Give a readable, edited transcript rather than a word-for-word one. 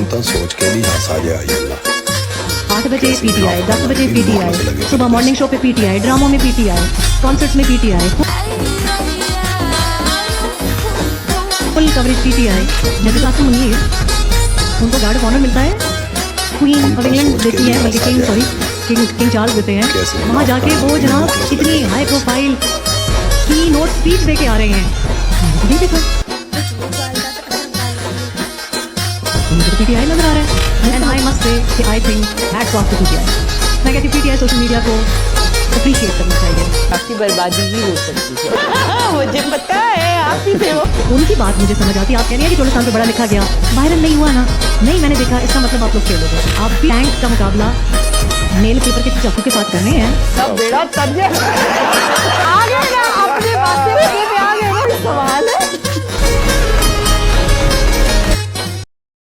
मैंने तो सोच के भी हंसा गया अल्लाह। 8 बजे पीटीआई, 10 बजे पीटीआई, सुबह मॉर्निंग शो पे पीटीआई, ड्रामों में पीटीआई, कॉन्सर्ट्स में पीटीआई, फुल कवरेज पीटीआई। जैसे कासिम मुनीर, उनको गार्ड ऑफ ऑनर मिलता है, क्वीन ऑफ इंग्लैंड देती है, बल्कि किंग सॉरी किंग चार्ल्स देते हैं। वहाँ जाके वो जनाब इतनी हाई प्रोफाइल की नोट स्पीच दे के आ रहे हैं। ये देखो मुझे तो पीटीआई नजर आ रहा है। एंड आई मस्ट से कि I think hats off to PTI. मैं कहती हूँ पीटीआई सोशल मीडिया को अप्रिशिएट करना चाहिए। आपकी बर्बादी ही हो सकती है। मुझे पता है आप ही थे वो। उनकी बात मुझे समझ आती है। आप कह रही हैं कि 14 साल पे बड़ा लिखा गया, वायरल नहीं हुआ ना। नहीं, मैंने देखा, इसका मतलब आप लोग फेल हो गए। आप भी टैंक का मुकाबला नेल पेपर के चाकू के साथ करने हैं। सब बेड़ा तब आ गया ना अपने बात से आ गया ना सवाल है।